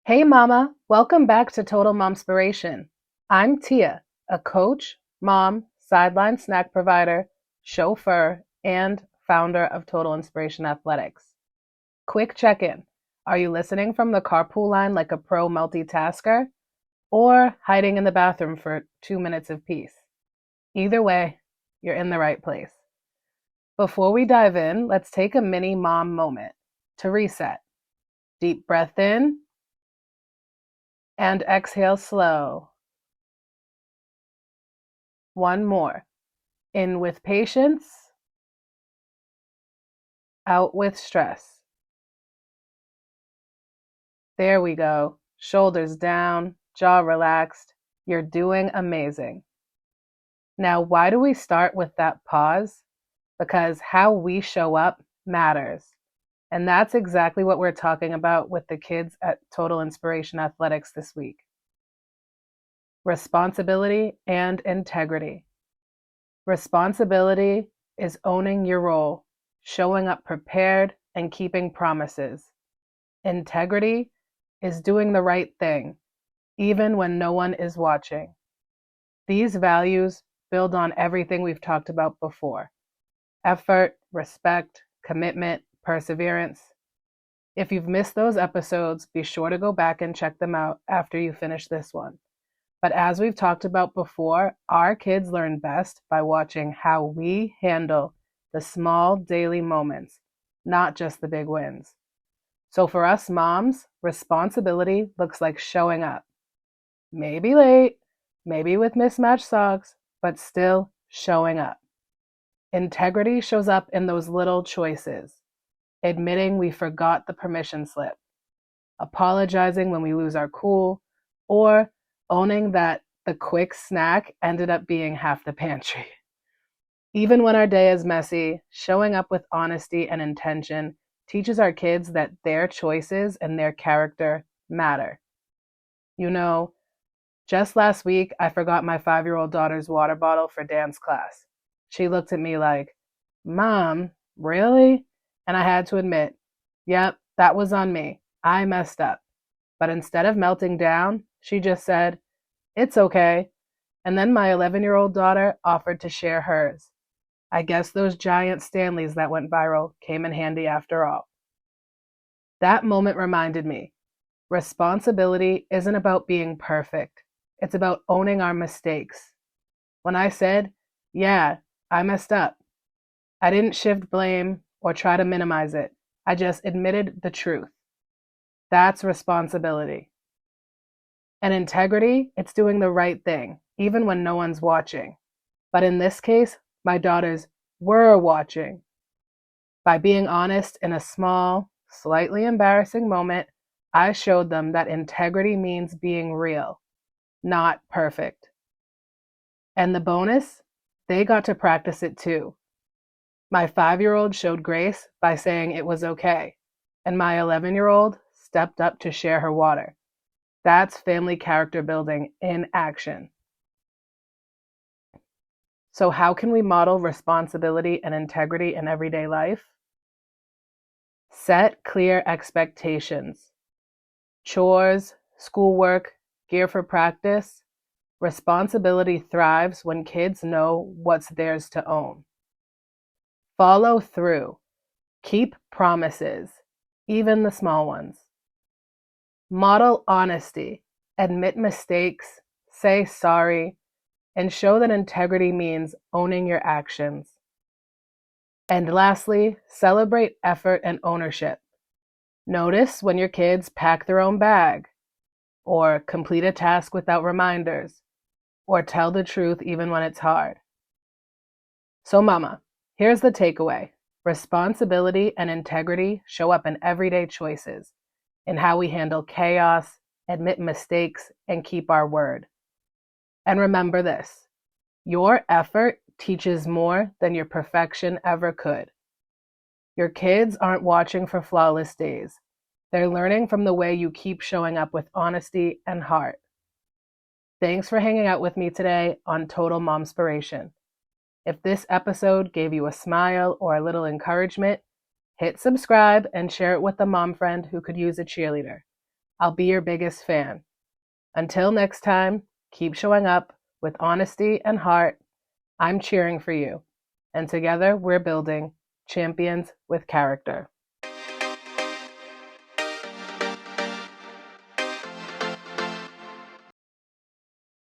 Hey mama, welcome back to Total Momspiration. I'm Tia, a coach, mom, sideline snack provider, chauffeur, and founder of Total Inspiration Athletics. Quick check-in. Are you listening from the carpool line like a pro multitasker or hiding in the bathroom for 2 minutes of peace? Either way, you're in the right place. Before we dive in, let's take a mini mom moment to reset. Deep breath in and exhale slow. One more. In with patience, out with stress. There we go. Shoulders down, jaw relaxed. You're doing amazing. Now, why do we start with that pause? Because how we show up matters. And that's exactly what we're talking about with the kids at Total Inspiration Athletics this week. Responsibility and integrity. Responsibility is owning your role, showing up prepared, and keeping promises. Integrity is doing the right thing, even when no one is watching. These values build on everything we've talked about before: effort, respect, commitment, perseverance. If you've missed those episodes, be sure to go back and check them out after you finish this one. But as we've talked about before, our kids learn best by watching how we handle the small daily moments, not just the big wins. So for us moms, responsibility looks like showing up. Maybe late, maybe with mismatched socks, but still showing up. Integrity shows up in those little choices: admitting we forgot the permission slip, apologizing when we lose our cool, or owning that the quick snack ended up being half the pantry. Even when our day is messy, showing up with honesty and intention teaches our kids that their choices and their character matter. You know, just last week, I forgot my 5-year-old daughter's water bottle for dance class. She looked at me like, "Mom, really?" And I had to admit, yep, that was on me. I messed up. But instead of melting down, she just said, "It's okay." And then my 11-year-old daughter offered to share hers. I guess those giant Stanleys that went viral came in handy after all. That moment reminded me, responsibility isn't about being perfect. It's about owning our mistakes. When I said, "Yeah, I messed up," I didn't shift blame or try to minimize it. I just admitted the truth. That's responsibility. And integrity, it's doing the right thing, even when no one's watching. But in this case, my daughters were watching. By being honest in a small, slightly embarrassing moment, I showed them that integrity means being real, not perfect. And the bonus, they got to practice it too. My 5-year-old showed grace by saying it was okay, and my 11-year-old stepped up to share her water. That's family character building in action. So how can we model responsibility and integrity in everyday life? Set clear expectations. Chores, schoolwork, gear for practice. Responsibility thrives when kids know what's theirs to own. Follow through. Keep promises, even the small ones. Model honesty. Admit mistakes, say sorry, and show that integrity means owning your actions. And lastly, celebrate effort and ownership. Notice when your kids pack their own bag, or complete a task without reminders, or tell the truth even when it's hard. So mama, here's the takeaway. Responsibility and integrity show up in everyday choices, in how we handle chaos, admit mistakes, and keep our word. And remember this: your effort teaches more than your perfection ever could. Your kids aren't watching for flawless days. They're learning from the way you keep showing up with honesty and heart. Thanks for hanging out with me today on Total Momspiration. If this episode gave you a smile or a little encouragement, hit subscribe and share it with a mom friend who could use a cheerleader. I'll be your biggest fan. Until next time, keep showing up with honesty and heart. I'm cheering for you. And together we're building champions with character.